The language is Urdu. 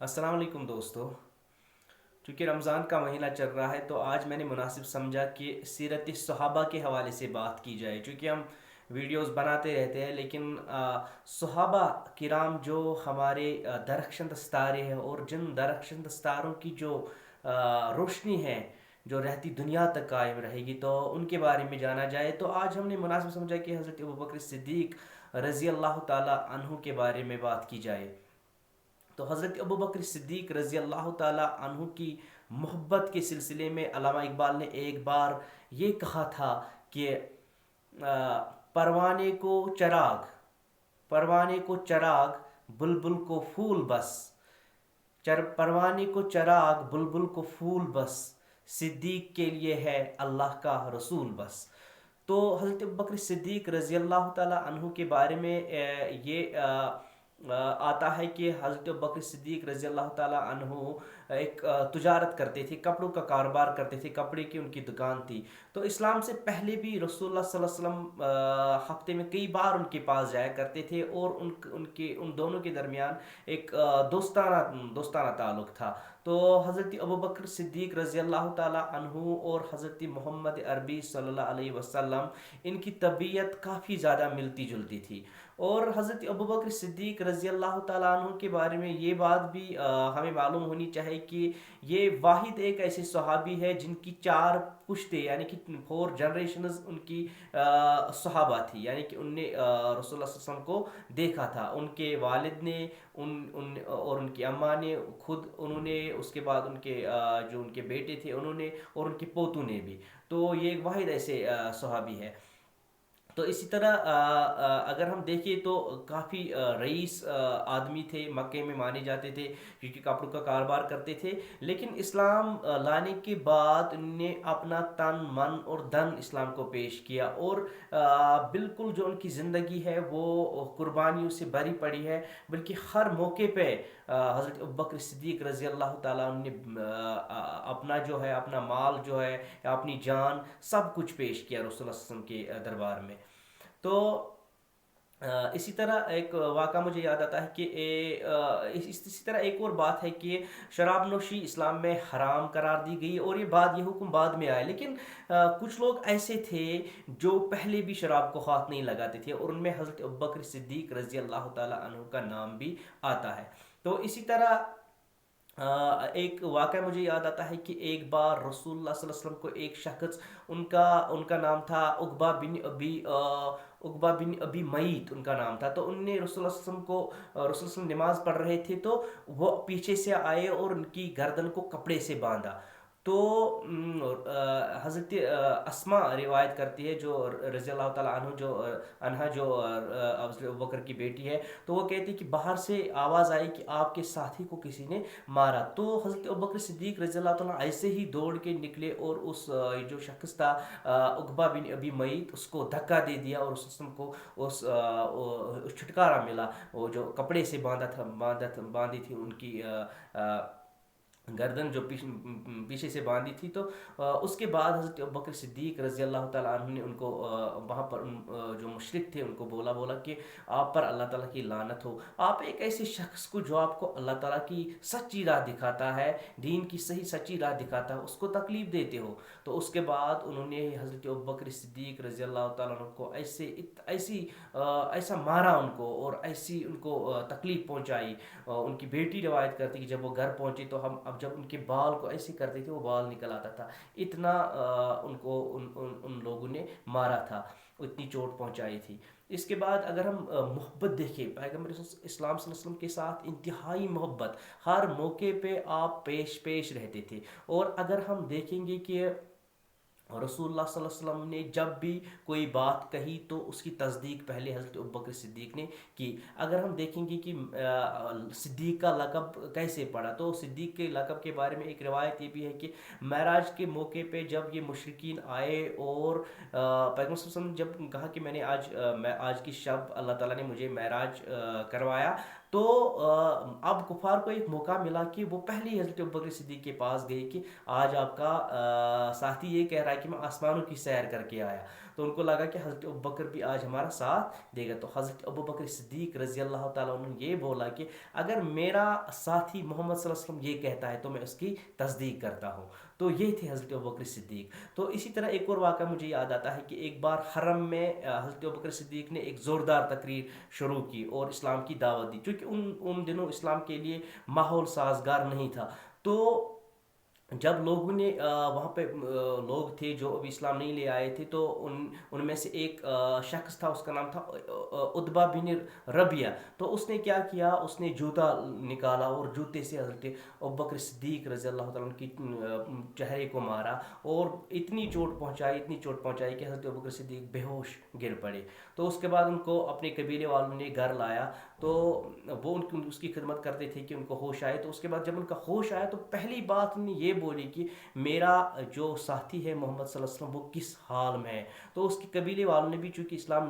السلام علیکم دوستو. چونکہ رمضان کا مہینہ چل رہا ہے تو آج میں نے مناسب سمجھا کہ سیرت صحابہ کے حوالے سے بات کی جائے. چونکہ ہم ویڈیوز بناتے رہتے ہیں لیکن صحابہ کرام جو ہمارے درخشند ستارے ہیں اور جن درخشند ستاروں کی جو روشنی ہے جو رہتی دنیا تک قائم رہے گی تو ان کے بارے میں جانا جائے. تو آج ہم نے مناسب سمجھا کہ حضرت ابوبکر صدیق رضی اللہ تعالی عنہ کے بارے میں بات کی جائے. تو حضرت ابوبکر صدیق رضی اللہ تعالی عنہ کی محبت کے سلسلے میں علامہ اقبال نے ایک بار یہ کہا تھا کہ پروانے کو چراغ پروانے کو چراغ بلبل کو پھول بس. پروانے کو چراغ بلبل کو پھول بس، صدیق کے لیے ہے اللہ کا رسول بس. تو حضرت ابوبکر صدیق رضی اللہ تعالیٰ عنہ کے بارے میں یہ آتا ہے کہ حضرت ابوبکر صدیق رضی اللہ تعالیٰ عنہ ایک تجارت کرتے تھے، کپڑوں کا کاروبار کرتے تھے، کپڑے کی ان کی دکان تھی. تو اسلام سے پہلے بھی رسول اللہ صلی اللہ علیہ وسلم ہفتے میں کئی بار ان کے پاس جایا کرتے تھے اور ان دونوں کے درمیان ایک دوستانہ تعلق تھا. تو حضرت ابوبکر صدیق رضی اللہ تعالیٰ عنہ اور حضرت محمد عربی صلی اللہ علیہ وسلم ان کی طبیعت کافی زیادہ ملتی جلتی تھی. اور حضرت ابوبکر صدیق رضی اللہ تعالیٰ عنہ کے بارے میں یہ بات بھی ہمیں معلوم ہونی چاہیے کہ یہ واحد ایک ایسے صحابی ہے جن کی چار پشتے یعنی کہ 4 جنریشنز ان کی صحابہ تھی، یعنی کہ ان نے رسول اللہ صلی اللہ علیہ وسلم کو دیکھا تھا. ان کے والد نے اور ان کی اماں نے خود انہوں نے، اس کے بعد ان کے جو ان کے بیٹے تھے انہوں نے، اور ان کے پوتوں نے بھی. تو یہ ایک واحد ایسے صحابی ہے. تو اسی طرح اگر ہم دیکھیں تو کافی رئیس آدمی تھے، مکے میں مانے جاتے تھے کیونکہ کپڑوں کا کاروبار کرتے تھے. لیکن اسلام لانے کے بعد ان نے اپنا تن من اور دھن اسلام کو پیش کیا اور بالکل جو ان کی زندگی ہے وہ قربانیوں سے بھری پڑی ہے. بلکہ ہر موقع پہ حضرت ابوبکر صدیق رضی اللہ تعالیٰ عنہ نے اپنا جو ہے، اپنا مال جو ہے یا اپنی جان سب کچھ پیش کیا رسول اللہ صلی اللہ علیہ وسلم کے دربار میں. تو اسی طرح ایک واقعہ مجھے یاد آتا ہے کہ اسی طرح ایک اور بات ہے کہ شراب نوشی اسلام میں حرام قرار دی گئی اور یہ حکم بعد میں آیا. لیکن کچھ لوگ ایسے تھے جو پہلے بھی شراب کو ہاتھ نہیں لگاتے تھے اور ان میں حضرت ابوبکر صدیق رضی اللہ تعالیٰ عنہ کا نام بھی آتا ہے. تو اسی طرح ایک واقعہ مجھے یاد آتا ہے کہ ایک بار رسول اللہ صلی اللہ علیہ وسلم کو ایک شخص، ان کا نام تھا عقبہ بن ابی معیط ان کا نام تھا. تو ان نے رسول اللہ صلی اللہ علیہ وسلم کو، رسول اللہ صلی اللہ علیہ وسلم نماز پڑھ رہے تھے تو وہ پیچھے سے آئے اور ان کی گردن کو کپڑے سے باندھا. تو حضرت اسما روایت کرتی ہے جو رضی اللہ تعالیٰ عنہ جو حضرت ابوبکر کی بیٹی ہے. تو وہ کہتی ہے کہ باہر سے آواز آئی کہ آپ کے ساتھی کو کسی نے مارا. تو حضرت ابوبکر صدیق رضی اللہ تعالیٰ ایسے ہی دوڑ کے نکلے اور اس جو شخص تھا عقبہ بن ابی معیط، اس کو دھکا دے دیا اور اس جسم کو چھٹکارا ملا. وہ جو کپڑے سے باندھی تھی ان کی گردن جو پیچھے سے باندھی تھی. تو اس کے بعد حضرت ابوبکر صدیق رضی اللہ تعالیٰ عنہ نے ان کو وہاں پر جو مشرک تھے ان کو بولا کہ آپ پر اللہ تعالیٰ کی لعنت ہو. آپ ایک ایسے شخص کو جو آپ کو اللہ تعالیٰ کی سچی راہ دکھاتا ہے، دین کی صحیح سچی راہ دکھاتا ہے، اس کو تکلیف دیتے ہو. تو اس کے بعد انہوں نے حضرت ابوبکر صدیق رضی اللہ تعالیٰ عنہ کو ایسا مارا ان کو اور ایسی ان کو تکلیف پہنچائی. ان کی بیٹی روایت کرتی کہ جب وہ گھر پہنچی تو اب جب ان کے بال کو ایسے کرتے تھے وہ بال نکل آتا تھا. اتنا ان کو ان لوگوں نے مارا تھا، اتنی چوٹ پہنچائی تھی. اس کے بعد اگر ہم محبت دیکھیں، پیغمبر اسلام صلی اللہ علیہ وسلم کے ساتھ انتہائی محبت، ہر موقع پہ آپ پیش رہتے تھے. اور اگر ہم دیکھیں گے کہ رسول اللہ صلی اللہ علیہ وسلم نے جب بھی کوئی بات کہی تو اس کی تصدیق پہلے حضرت ابوبکر صدیق نے کی. اگر ہم دیکھیں گے کہ صدیق کا لقب کیسے پڑا، تو صدیق کے لقب کے بارے میں ایک روایت یہ بھی ہے کہ معراج کے موقع پہ جب یہ مشرکین آئے اور پیغمبر صلی اللہ علیہ وسلم جب کہا کہ میں نے آج کی شب اللہ تعالیٰ نے مجھے معراج کروایا، تو اب کفار کو ایک موقع ملا کہ وہ پہلے ہی حضرت ابوبکر صدیق کے پاس گئے کہ آج آپ کا ساتھی یہ کہہ رہا ہے کہ میں آسمانوں کی سیر کر کے آیا. تو ان کو لگا کہ حضرت ابوبکر بھی آج ہمارا ساتھ دے گا. تو حضرت ابوبکر صدیق رضی اللہ تعالیٰ عنہ یہ بولا کہ اگر میرا ساتھی محمد صلی اللہ علیہ وسلم یہ کہتا ہے تو میں اس کی تصدیق کرتا ہوں. تو یہ تھے حضرت ابوبکر صدیق. تو اسی طرح ایک اور واقعہ مجھے یاد آتا ہے کہ ایک بار حرم میں حضرت ابوبکر صدیق نے ایک زوردار تقریر شروع کی اور اسلام کی دعوت دی, چونکہ ان دنوں اسلام کے لیے ماحول سازگار نہیں تھا. تو جب لوگوں نے وہاں پہ لوگ تھے جو ابھی اسلام نہیں لے آئے تھے, تو ان میں سے ایک شخص تھا, اس کا نام تھا عتبہ بن ربیہ. تو اس نے کیا کیا, اس نے جوتا نکالا اور جوتے سے حضرت ابوبکر صدیق رضی اللہ تعالیٰ عنہ کی چہرے کو مارا, اور اتنی چوٹ پہنچائی کہ حضرت ابوبکر صدیق بے ہوش گر پڑے. تو اس کے بعد ان کو اپنے قبیلے والوں نے گھر لایا, تو وہ اس کی خدمت کرتے تھے کہ ان کو ہوش آئے. تو اس کے بعد جب ان کا ہوش آیا تو پہلی بات انہوں نے یہ بولی کہ میرا جو ساتھی ہے محمد صلی اللہ علیہ وسلم وہ کس حال میں ہے. تو اس کے قبیلے والوں نے بھی چونکہ اسلام